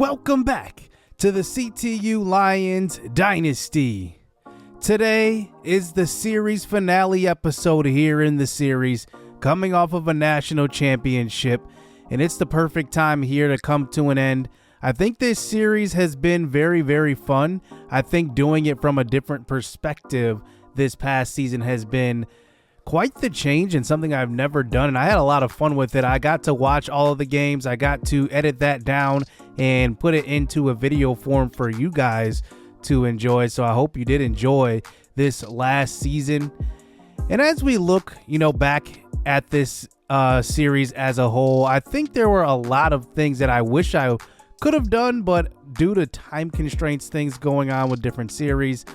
Welcome back to the CTU Lions Dynasty. Today is the series finale episode here in the series, coming off of a national championship, and it's the perfect time here to come to an end. I think this series has been very, very fun. I think doing it from a different perspective this past season has been quite the change and something I've never done, and I had a lot of fun with it. I got to watch all of the games. I got to edit that down and put it into a video form for you guys to enjoy. So I hope you did enjoy this last season. And as we look, back at this series as a whole, I think there were a lot of things that I wish I could have done, but due to time constraints, things going on with different series,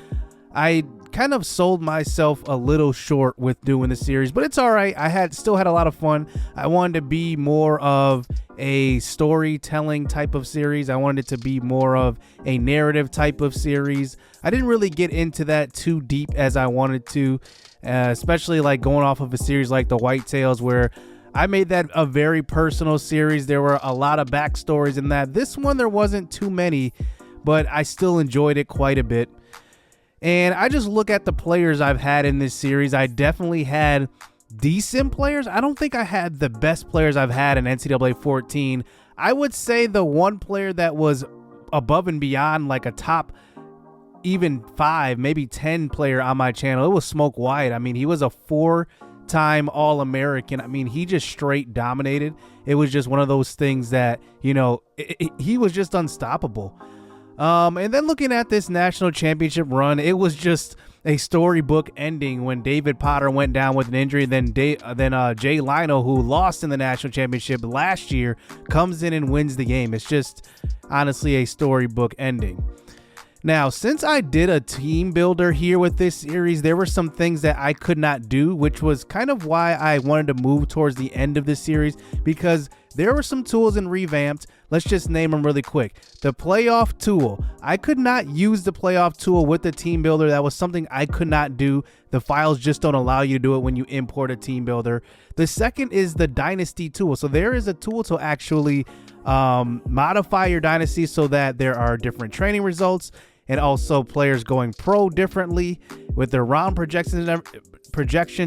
I kind of sold myself a little short with doing the series, but it's all right. I still had a lot of fun. I wanted to be more of a storytelling type of series. I wanted it to be more of a narrative type of series. I didn't really get into that too deep as I wanted to, especially like going off of a series like the Whitetails, where I made that a very personal series. There were a lot of backstories in that. This one, there wasn't too many, but I still enjoyed it quite a bit. And I just look at the players I've had in this series. I definitely had decent players. I don't think I had the best players I've had in NCAA 14. I would say the one player that was above and beyond like a top even 5, maybe 10 player on my channel, it was Smoke Wyatt. I mean, he was a 4-time All-American. I mean, he just straight dominated. It was just one of those things that, he was just unstoppable. And then looking at this national championship run, it was just a storybook ending when David Potter went down with an injury. Then Jay Lino, who lost in the national championship last year, comes in and wins the game. It's just honestly a storybook ending. Now, since I did a team builder here with this series, there were some things that I could not do, which was kind of why I wanted to move towards the end of this series, because there were some tools in revamped. Let's just name them really quick. The playoff tool. I could not use the playoff tool with the team builder. That was something I could not do. The files just don't allow you to do it when you import a team builder. The second is the dynasty tool. So there is a tool to actually modify your dynasty so that there are different training results and also players going pro differently with their round projections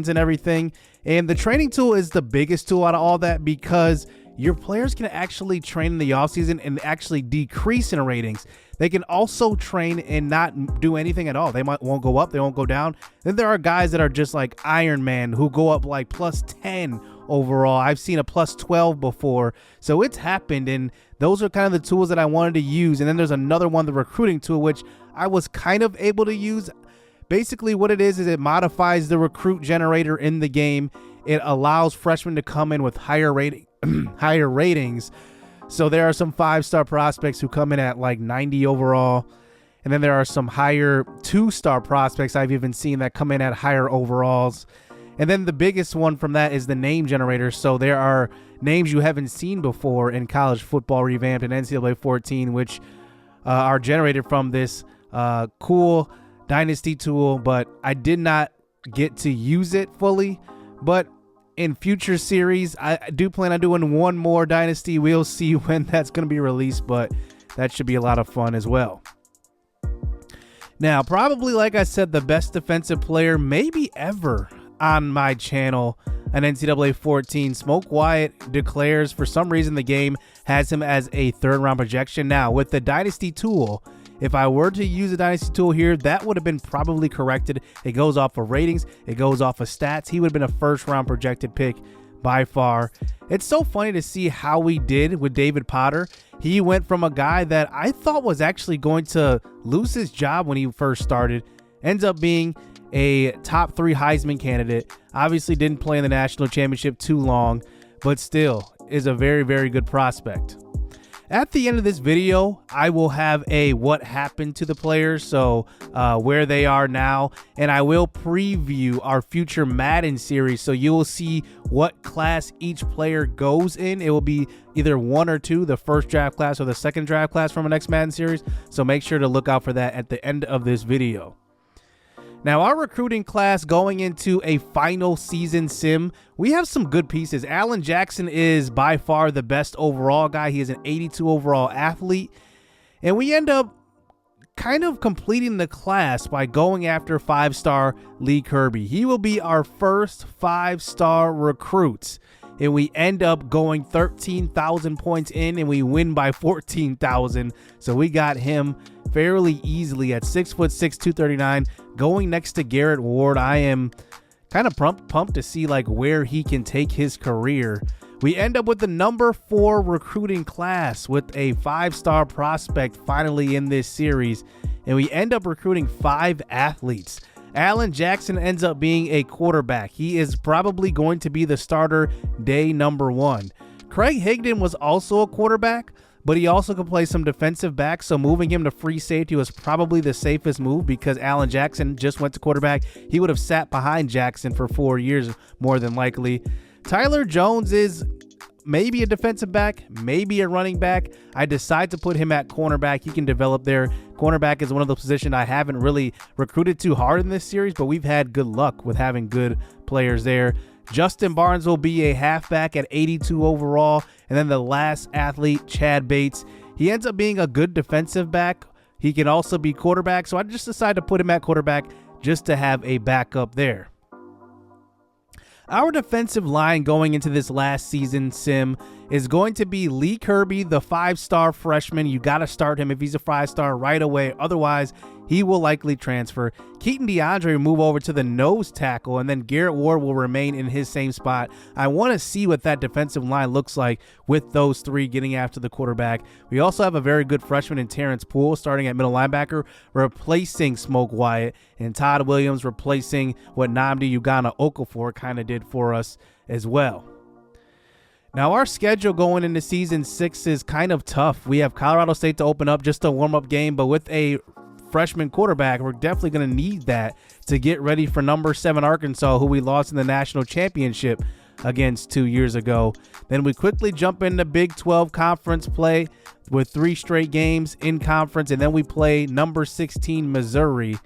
and everything. And the training tool is the biggest tool out of all that, because your players can actually train in the offseason and actually decrease in ratings. They can also train and not do anything at all. They won't go up, they won't go down. Then there are guys that are just like Iron Man who go up like plus 10 overall. I've seen a plus 12 before. So it's happened, and those are kind of the tools that I wanted to use. And then there's another one, the recruiting tool, which I was kind of able to use. Basically what it is it modifies the recruit generator in the game. It allows freshmen to come in with higher ratings. So there are some 5-star prospects who come in at like 90 overall. And then there are some higher 2-star prospects I've even seen that come in at higher overalls. And then the biggest one from that is the name generator. So there are names you haven't seen before in college football revamped in NCAA 14, which are generated from this cool dynasty tool. But I did not get to use it fully. But in future series, I do plan on doing one more dynasty. We'll see when that's going to be released, but that should be a lot of fun as well. Now, probably, like I said, the best defensive player maybe ever on my channel, an NCAA 14, Smoke Wyatt declares for some reason the game has him as a 3rd-round projection. Now, with the dynasty tool, if I were to use the dynasty tool here, that would have been probably corrected. It goes off of ratings. It goes off of stats. He would have been a 1st-round projected pick by far. It's so funny to see how we did with David Potter. He went from a guy that I thought was actually going to lose his job when he first started, ends up being a top 3 Heisman candidate. Obviously didn't play in the national championship too long, but still is a very, very good prospect. At the end of this video, I will have a what happened to the players, so where they are now, and I will preview our future Madden series, so you will see what class each player goes in. It will be either 1 or 2, the 1st draft class or the 2nd draft class from our next Madden series, so make sure to look out for that at the end of this video. Now, our recruiting class going into a final season sim, we have some good pieces. Alan Jackson is by far the best overall guy. He is an 82 overall athlete. And we end up kind of completing the class by going after 5-star Lee Kirby. He will be our first 5-star recruit. And we end up going 13,000 points in, and we win by 14,000. So we got him fairly easily at 6'6", 239, going next to Garrett Ward. I am kind of pumped to see like where he can take his career. We end up with the number 4 recruiting class with a 5-star prospect finally in this series. And we end up recruiting 5 athletes. Alan Jackson ends up being a quarterback. He is probably going to be the starter day number 1. Craig Higdon was also a quarterback, but he also could play some defensive back, so moving him to free safety was probably the safest move because Alan Jackson just went to quarterback. He would have sat behind Jackson for 4 years more than likely. Tyler Jones is maybe a defensive back, maybe a running back. I decide to put him at cornerback. He can develop there. Cornerback is one of those positions I haven't really recruited too hard in this series, but we've had good luck with having good players there. Justin Barnes will be a halfback at 82 overall. And then the last athlete, Chad Bates, he ends up being a good defensive back. He can also be quarterback, so I just decided to put him at quarterback just to have a backup there. Our defensive line going into this last season sim is going to be Lee Kirby, the 5-star freshman. You got to start him if he's a 5-star right away. Otherwise, he will likely transfer. Keaton DeAndre will move over to the nose tackle, and then Garrett Ward will remain in his same spot. I want to see what that defensive line looks like with those 3 getting after the quarterback. We also have a very good freshman in Terrence Poole starting at middle linebacker, replacing Smoke Wyatt, and Todd Williams replacing what Nnamdi Ugana Okafor kind of did for us as well. Now, our schedule going into season 6 is kind of tough. We have Colorado State to open up, just a warm-up game, but with a freshman quarterback, we're definitely going to need that to get ready for number 7 Arkansas, who we lost in the national championship against 2 years ago. Then we quickly jump into Big 12 conference play with 3 straight games in conference, and then we play number 16 Missouri.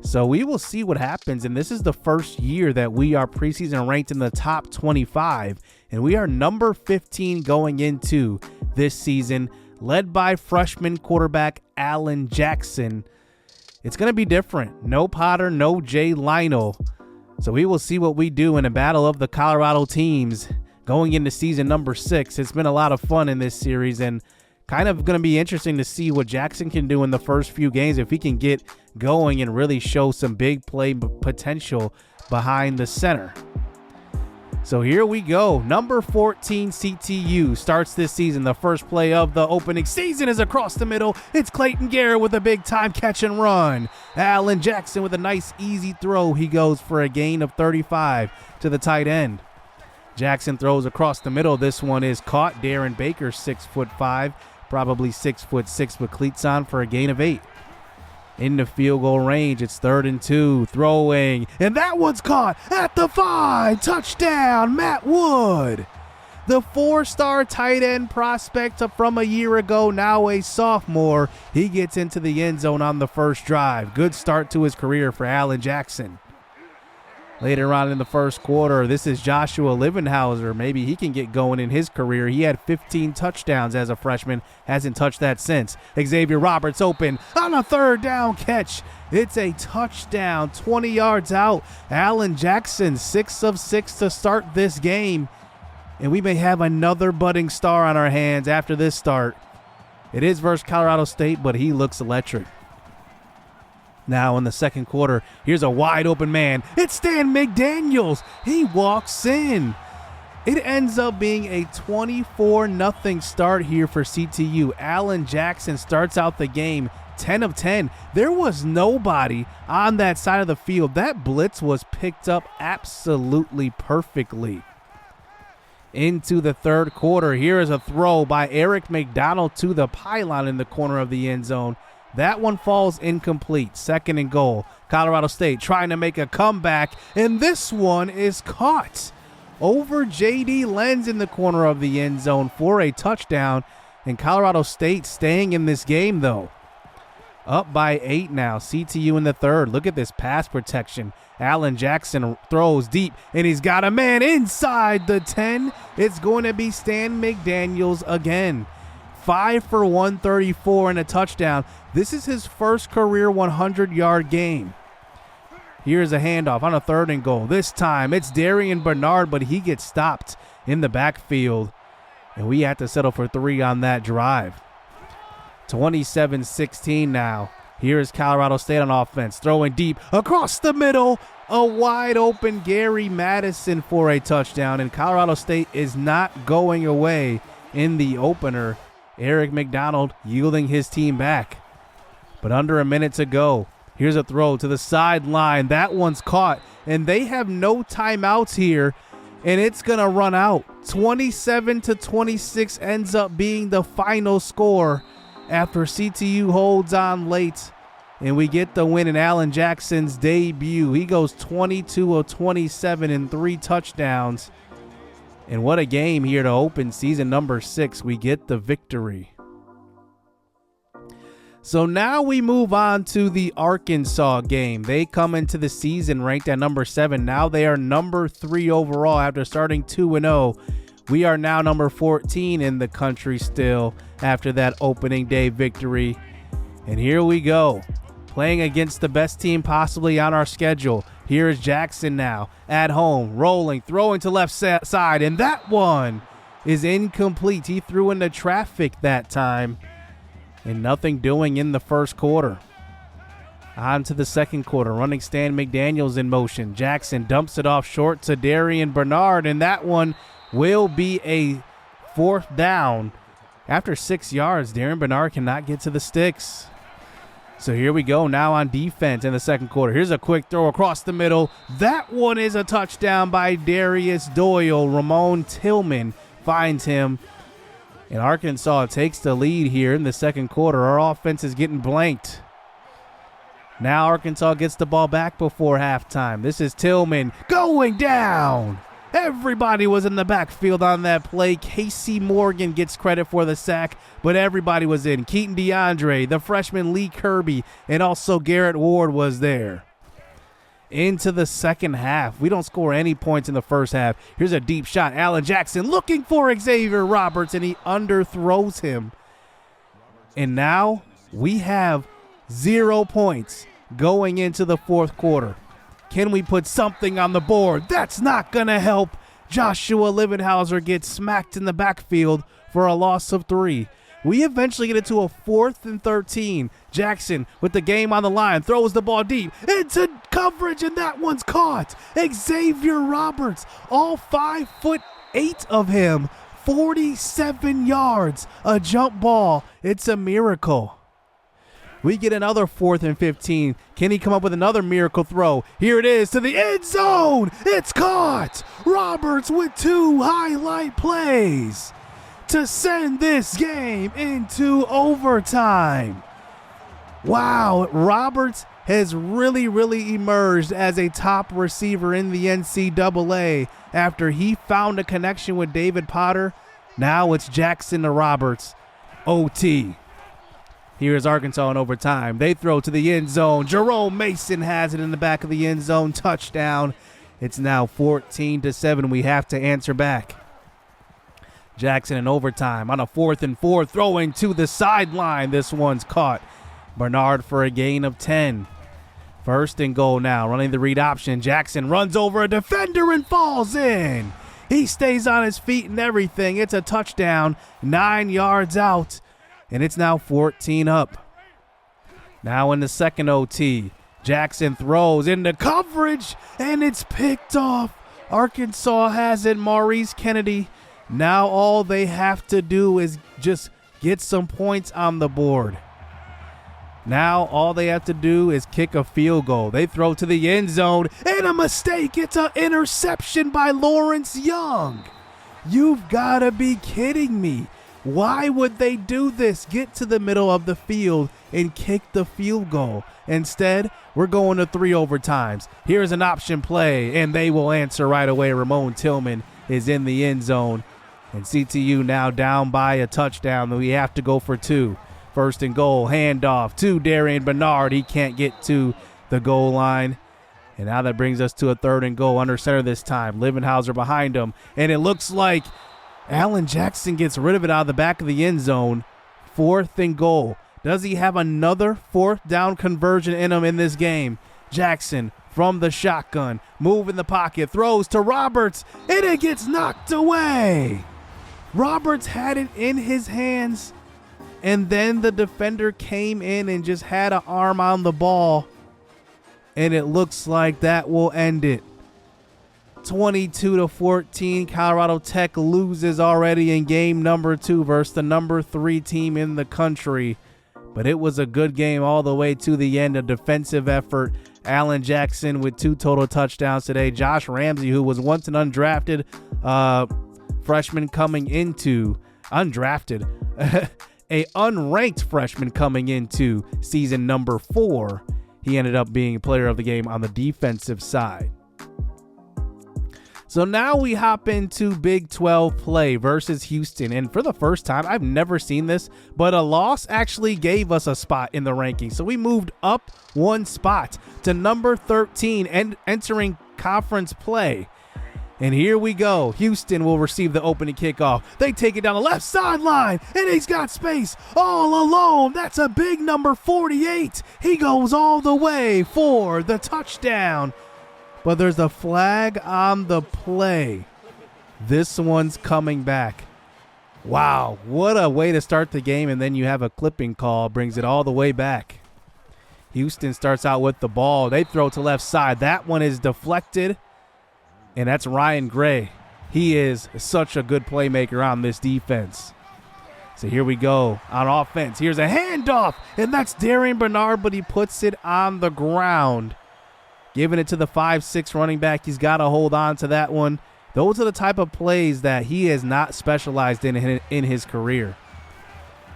So we will see what happens, and this is the first year that we are preseason ranked in the top 25, and we are number 15 going into this season, led by freshman quarterback Alan Jackson. It's going to be different. No Potter, no Jay Lionel. So we will see what we do in a battle of the Colorado teams going into season number 6. It's been a lot of fun in this series, and kind of going to be interesting to see what Jackson can do in the first few games, if he can get going and really show some big play potential behind the center. So here we go. Number 14 CTU starts this season. The first play of the opening season is across the middle. It's Clayton Garrett with a big time catch and run. Alan Jackson with a nice easy throw. He goes for a gain of 35 to the tight end. Jackson throws across the middle. This one is caught. Darren Baker, 6'5", probably 6'6" with cleats on, for a gain of 8. In the field goal range, it's 3rd and 2, throwing, and that one's caught at the 5. Touchdown, Matt Wood. The 4-star tight end prospect from a year ago, now a sophomore. He gets into the end zone on the first drive. Good start to his career for Alan Jackson. Later on in the first quarter, this is Joshua Livenhauser. Maybe he can get going in his career. He had 15 touchdowns as a freshman. Hasn't touched that since. Xavier Roberts open on a 3rd down catch. It's a touchdown, 20 yards out. Alan Jackson, 6 of 6 to start this game. And we may have another budding star on our hands after this start. It is versus Colorado State, but he looks electric. Now in the second quarter, here's a wide open man. It's Stan McDaniels. He walks in. It ends up being a 24-0 start here for CTU. Alan Jackson starts out the game 10 of 10. There was nobody on that side of the field. That blitz was picked up absolutely perfectly. Into the third quarter, here is a throw by Eric McDonald to the pylon in the corner of the end zone. That one falls incomplete. 2nd and goal. Colorado State trying to make a comeback, and this one is caught over J.D. Lenz in the corner of the end zone for a touchdown, and Colorado State staying in this game, though. Up by 8 now. CTU in the third. Look at this pass protection. Alan Jackson throws deep, and he's got a man inside the 10. It's going to be Stan McDaniels again. 5 for 134 and a touchdown. This is his first career 100-yard game. Here's a handoff on a 3rd and goal. This time it's Darian Bernard, but he gets stopped in the backfield, and we have to settle for 3 on that drive. 27-16 now. Here's Colorado State on offense, throwing deep across the middle. A wide open Gary Madison for a touchdown, and Colorado State is not going away in the opener. Eric McDonald yielding his team back. But under a minute to go. Here's a throw to the sideline. That one's caught, and they have no timeouts here, and it's going to run out. 27-26 ends up being the final score after CTU holds on late, and we get the win in Alan Jackson's debut. He goes 22 of 27 and 3 touchdowns. And what a game here to open season number 6. We get the victory. So now we move on to the Arkansas game. They come into the season ranked at number 7. Now they are number 3 overall after starting 2-0. We are now number 14 in the country still after that opening day victory. And here we go, playing against the best team possibly on our schedule. Here is Jackson now at home, rolling, throwing to left side, and that one is incomplete. He threw into traffic that time. And nothing doing in the first quarter. On to the second quarter. Running Stan McDaniels in motion. Jackson dumps it off short to Darian Bernard, and that one will be a 4th down. After 6 yards, Darian Bernard cannot get to the sticks. So here we go now on defense in the second quarter. Here's a quick throw across the middle. That one is a touchdown by Darius Doyle. Ramon Tillman finds him. And Arkansas takes the lead here in the second quarter. Our offense is getting blanked. Now Arkansas gets the ball back before halftime. This is Tillman going down. Everybody was in the backfield on that play. Casey Morgan gets credit for the sack, but everybody was in. Keaton DeAndre, the freshman Lee Kirby, and also Garrett Ward was there. Into the second half. We don't score any points in the first half. Here's a deep shot. Alan Jackson looking for Xavier Roberts, and he underthrows him. And now we have 0 points going into the fourth quarter. Can we put something on the board? That's not going to help. Joshua Livenhauser gets smacked in the backfield for a loss of 3. We eventually get it to a 4th and 13. Jackson with the game on the line throws the ball deep into coverage, and that one's caught. Xavier Roberts, all 5'8" of him, 47 yards, a jump ball. It's a miracle. We get another 4th and 15. Can he come up with another miracle throw? Here it is to the end zone. It's caught. Roberts with 2 highlight plays to send this game into overtime. Wow, Roberts has really emerged as a top receiver in the NCAA after he found a connection with David Potter. Now it's Jackson to Roberts. OT. Here's Arkansas in overtime. They throw to the end zone. Jerome Mason has it in the back of the end zone. Touchdown. It's now 14-7. We have to answer back. Jackson in overtime on a 4th and 4, throwing to the sideline. This one's caught. Bernard for a gain of 10. 1st and goal now, running the read option. Jackson runs over a defender and falls in. He stays on his feet and everything. It's a touchdown, 9 yards out, and it's now 14 up. Now in the second OT, Jackson throws into coverage, and it's picked off. Arkansas has it. Maurice Kennedy. Now all they have to do is just get some points on the board. Now all they have to do is kick a field goal. They throw to the end zone, and a mistake. It's an interception by Lawrence Young. You've got to be kidding me. Why would they do this? Get to the middle of the field and kick the field goal. Instead, we're going to 3 overtimes. Here's an option play, and they will answer right away. Ramon Tillman is in the end zone. And CTU now down by a touchdown. We have to go for 2. 1st and goal, handoff to Darian Bernard. He can't get to the goal line. And now that brings us to a 3rd and goal under center this time. Livenhauser behind him. And it looks like Alan Jackson gets rid of it out of the back of the end zone. 4th and goal. Does he have another 4th down conversion in him in this game? Jackson from the shotgun, move in the pocket, throws to Roberts, and it gets knocked away. Roberts had it in his hands, and then the defender came in and just had an arm on the ball, and it looks like that will end it. 22-14, Colorado Tech loses already in game number 2 versus the number 3 team in the country. But it was a good game all the way to the end, a defensive effort. Allen Jackson with 2 total touchdowns today. Josh Ramsey, who was once an undrafted freshman coming into, undrafted, a unranked freshman coming into season number 4. He ended up being player of the game on the defensive side. So now we hop into Big 12 play versus Houston. And for the first time, I've never seen this, but a loss actually gave us a spot in the rankings. So we moved up 1 spot to number 13 and entering conference play. And here we go. Houston will receive the opening kickoff. They take it down the left sideline, and he's got space all alone. That's a big number 48. He goes all the way for the touchdown. But there's a flag on the play. This one's coming back. Wow, what a way to start the game, and then you have a clipping call, brings it all the way back. Houston starts out with the ball. They throw to left side. That one is deflected, and that's Ryan Gray. He is such a good playmaker on this defense. So here we go on offense. Here's a handoff, and that's Darian Bernard, but he puts it on the ground. Giving it to the 5'6" running back. He's got to hold on to that one. Those are the type of plays that he has not specialized in his career.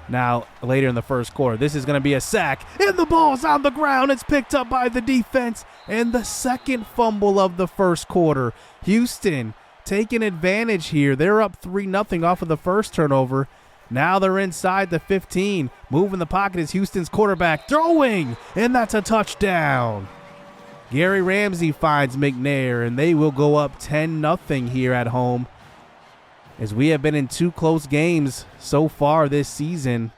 Now, later in the first quarter, this is going to be a sack, and the ball's on the ground. It's picked up by the defense, and the second fumble of the first quarter. Houston taking advantage here. They're up 3-0 off of the first turnover. Now they're inside the 15. Moving the pocket is Houston's quarterback, throwing, and that's a touchdown. Gary Ramsey finds McNair, and they will go up 10-0 here at home. As we have been in 2 close games so far this season,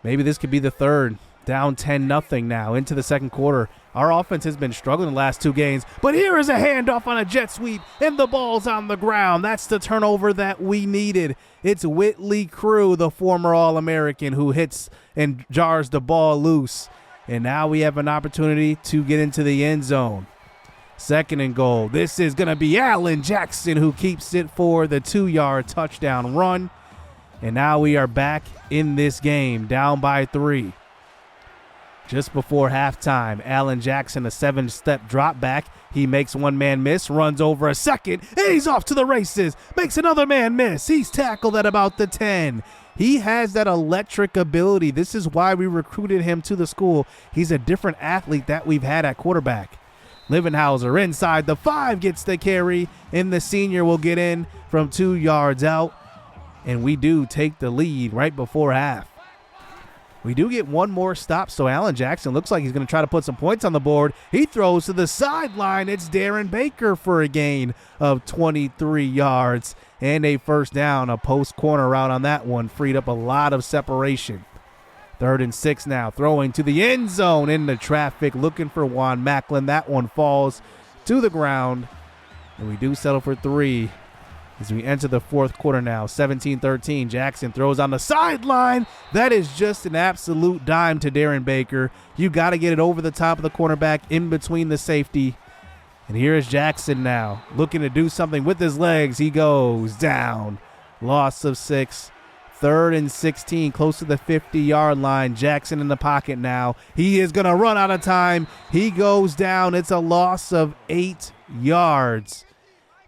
maybe this could be the third. Down 10-0 now into the second quarter. Our offense has been struggling the last 2 games, but here is a handoff on a jet sweep, and the ball's on the ground. That's the turnover that we needed. It's Whitley Crew, the former All-American, who hits and jars the ball loose. And now we have an opportunity to get into the end zone. 2nd and goal. This is going to be Allen Jackson who keeps it for the 2-yard touchdown run. And now we are back in this game, down by 3. Just before halftime, Allen Jackson, a 7-step drop back. He makes one man miss, runs over a second, and he's off to the races. Makes another man miss. He's tackled at about the 10. He has that electric ability. This is why we recruited him to the school. He's a different athlete that we've had at quarterback. Livenhauser inside the 5 gets the carry, and the senior will get in from 2 yards out. And we do take the lead right before half. We do get one more stop, so Allen Jackson looks like he's going to try to put some points on the board. He throws to the sideline. It's Darren Baker for a gain of 23 yards and a first down. A post corner route on that one freed up a lot of separation. 3rd and 6 now, throwing to the end zone in the traffic, looking for Juan Macklin. That one falls to the ground, and we do settle for 3. As we enter the 4th quarter now, 17-13, Jackson throws on the sideline. That is just an absolute dime to Darren Baker. You got to get it over the top of the cornerback in between the safety. And here is Jackson now, looking to do something with his legs. He goes down. Loss of 6. 3rd and 16, close to the 50-yard line. Jackson in the pocket now. He is going to run out of time. He goes down. It's a loss of 8 yards.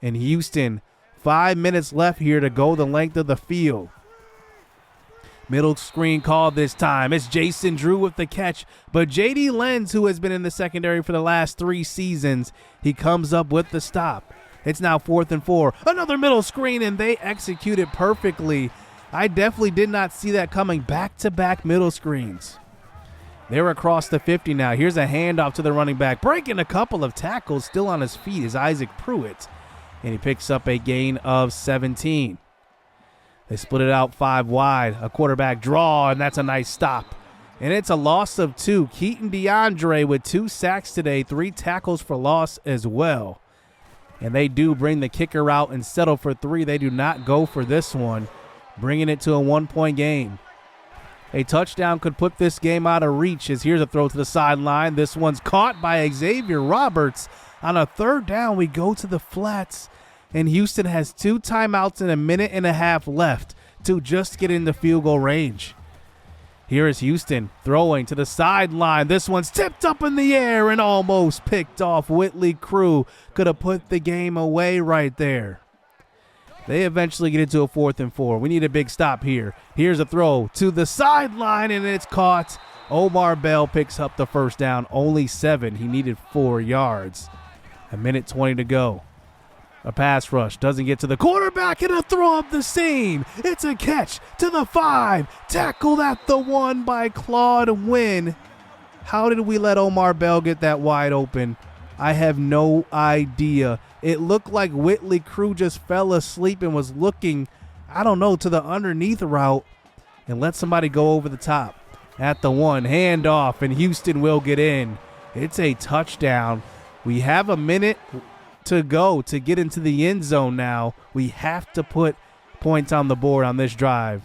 And Houston, 5 minutes left here to go the length of the field. Middle screen call this time. It's Jason Drew with the catch, but J.D. Lenz, who has been in the secondary for the last 3 seasons, he comes up with the stop. It's now 4th and 4. Another middle screen, and they execute it perfectly. I definitely did not see that coming. Back-to-back middle screens. They're across the 50 now. Here's a handoff to the running back. Breaking a couple of tackles, still on his feet is Isaac Pruitt. And he picks up a gain of 17. They split it out 5 wide, a quarterback draw, and that's a nice stop. And it's a loss of 2. Keaton DeAndre with 2 sacks today, 3 tackles for loss as well. And they do bring the kicker out and settle for 3. They do not go for this one, bringing it to a 1-point game. A touchdown could put this game out of reach, as here's a throw to the sideline. This one's caught by Xavier Roberts. On a 3rd down, we go to the flats, and Houston has 2 timeouts and a minute and a half left to just get into field goal range. Here is Houston throwing to the sideline. This one's tipped up in the air and almost picked off. Whitley Crew could have put the game away right there. They eventually get into a 4th and 4. We need a big stop here. Here's a throw to the sideline, and it's caught. Omar Bell picks up the first down, only 7. He needed 4 yards. A minute 20 to go. A pass rush doesn't get to the quarterback, and a throw up the seam. It's a catch to the 5. Tackled at the 1 by Claude Wynn. How did we let Omar Bell get that wide open? I have no idea. It looked like Whitley Crew just fell asleep and was looking, I don't know, to the underneath route and let somebody go over the top. At the 1, handoff, and Houston will get in. It's a touchdown. We have a minute to go to get into the end zone now. We have to put points on the board on this drive.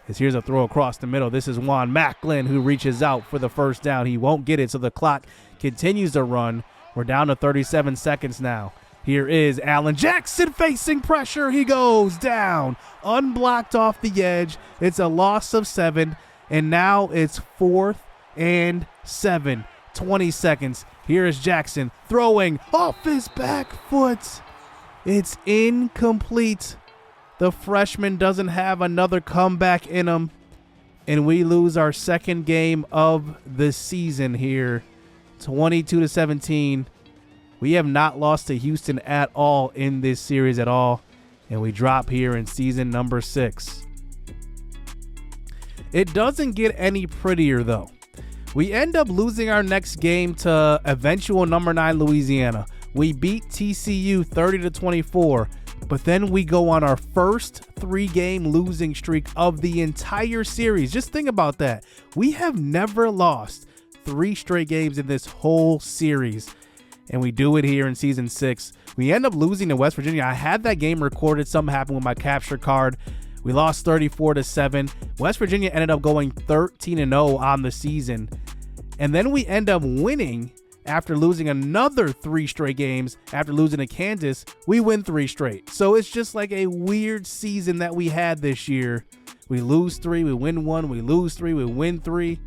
As here's a throw across the middle. This is Juan Macklin who reaches out for the first down. He won't get it, so the clock continues to run. We're down to 37 seconds now. Here is Allen Jackson facing pressure. He goes down, unblocked off the edge. It's a loss of 7, and now it's 4th and 7. 20 seconds. Here is Jackson throwing off his back foot. It's incomplete. The freshman doesn't have another comeback in him, and we lose our 2nd game of the season here, 22-17. We have not lost to Houston at all in this series at all, and we drop here in season number 6. It doesn't get any prettier, though. We end up losing our next game to eventual number 9 Louisiana. We beat TCU 30-24, but then we go on our first 3-game losing streak of the entire series. Just think about that. We have never lost 3 straight games in this whole series, and we do it here in season 6. We end up losing to West Virginia. I had that game recorded. Something happened with my capture card. We lost 34-7. West Virginia ended up going 13-0 on the season. And then we end up winning after losing another 3 straight games. After losing to Kansas, we win 3 straight. So it's just like a weird season that we had this year. We lose 3, we win 1, we lose 3, we win 3.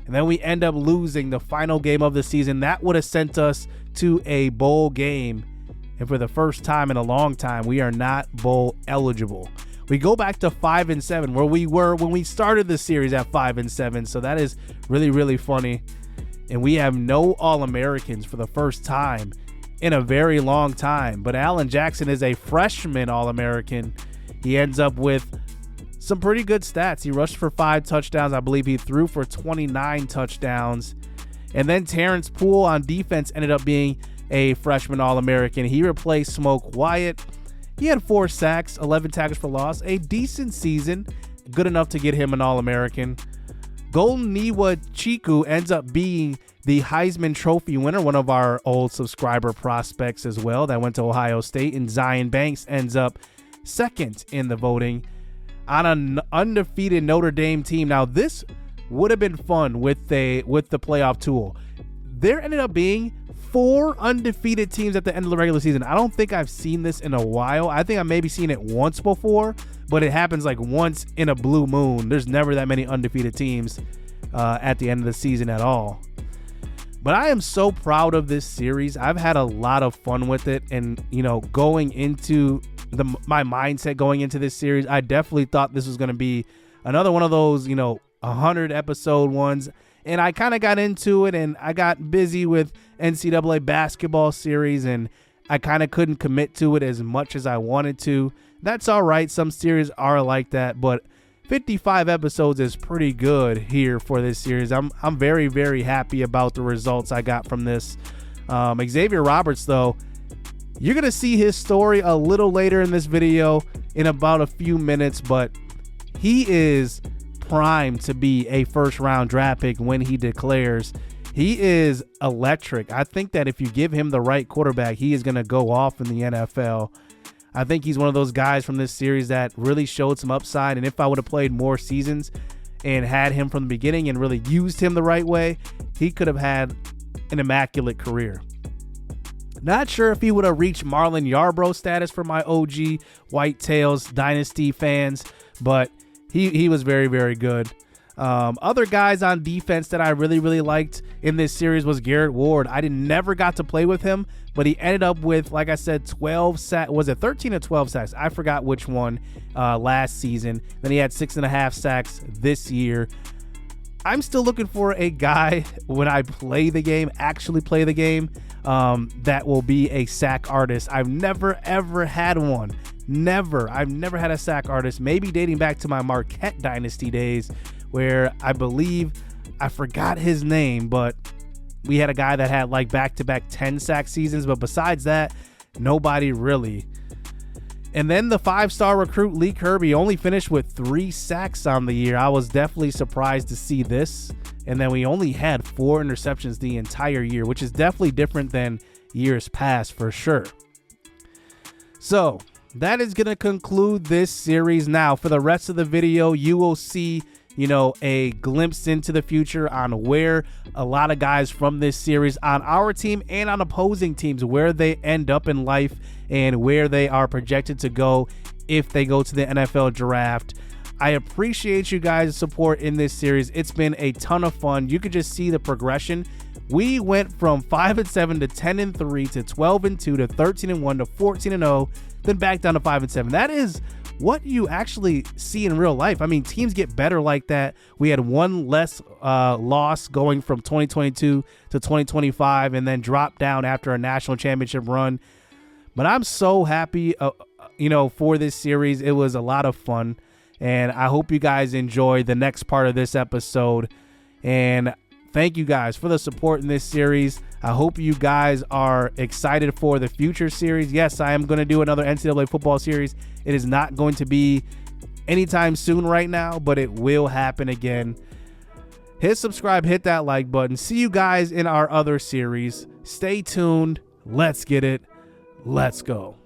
And then we end up losing the final game of the season. That would have sent us to a bowl game. And for the first time in a long time, we are not bowl eligible. We go back to 5-7, where we were when we started the series at 5-7. So that is really, really funny. And we have no All-Americans for the first time in a very long time. But Allen Jackson is a freshman All-American. He ends up with some pretty good stats. He rushed for 5 touchdowns. I believe he threw for 29 touchdowns. And then Terrence Poole on defense ended up being a freshman All-American. He replaced Smoke Wyatt. He had 4 sacks, 11 tackles for loss, a decent season, good enough to get him an All-American. Golden Niwa Chiku ends up being the Heisman Trophy winner, one of our old subscriber prospects as well that went to Ohio State, and Zion Banks ends up 2nd in the voting on an undefeated Notre Dame team. Now, this would have been fun with the playoff tool. There ended up being 4 undefeated teams at the end of the regular season. I don't think I've seen this in a while. I think I've maybe seen it once before, but it happens like once in a blue moon. There's never that many undefeated teams at the end of the season at all. But I am so proud of this series. I've had a lot of fun with it, and going into my mindset going into this series, I definitely thought this was going to be another one of those 100 episode ones. And I kind of got into it, and I got busy with NCAA basketball series, and I kind of couldn't commit to it as much as I wanted to. That's all right. Some series are like that, but 55 episodes is pretty good here for this series. I'm very, very happy about the results I got from this. Xavier Roberts, though, you're going to see his story a little later in this video in about a few minutes, but he is primed to be a first-round draft pick when he declares. He is electric. I think that if you give him the right quarterback, he is going to go off in the NFL. I think he's one of those guys from this series that really showed some upside, and if I would have played more seasons and had him from the beginning and really used him the right way, he could have had an immaculate career. Not sure if he would have reached Marlon Yarbrough status for my OG Whitetails Dynasty fans, but he was very, very good. Other guys on defense that I really liked in this series was Garrett Ward. I never got to play with him, but he ended up with, like I said, 12 sacks. Was it 13 or 12 sacks? I forgot which one last season. Then he had 6.5 sacks this year. I'm still looking for a guy when I play the game, actually play the game, that will be a sack artist. I've never, ever had one. I've never had a sack artist, maybe dating back to my Marquette Dynasty days, where I believe, I forgot his name, but we had a guy that had like back-to-back 10 sack seasons, but besides that, nobody really. And then the 5-star recruit Lee Kirby only finished with 3 sacks on the year. I was definitely surprised to see this. And then we only had 4 interceptions the entire year, which is definitely different than years past for sure. So that is going to conclude this series. Now for the rest of the video, you will see, you know, a glimpse into the future on where a lot of guys from this series on our team and on opposing teams, where they end up in life and where they are projected to go if they go to the NFL draft. I appreciate you guys' support in this series. It's been a ton of fun. You could just see the progression. We went from 5-7 to 10-3 to 12-2 to 13-1 to 14-0, then back down to 5-7. That is what you actually see in real life. I mean, teams get better like that. We had one less loss going from 2022 to 2025 and then dropped down after a national championship run. But I'm so happy, for this series. It was a lot of fun, and I hope you guys enjoy the next part of this episode. And thank you guys for the support in this series. I hope you guys are excited for the future series. Yes, I am going to do another NCAA football series. It is not going to be anytime soon right now, but it will happen again. Hit subscribe, hit that like button. See you guys in our other series. Stay tuned. Let's get it. Let's go.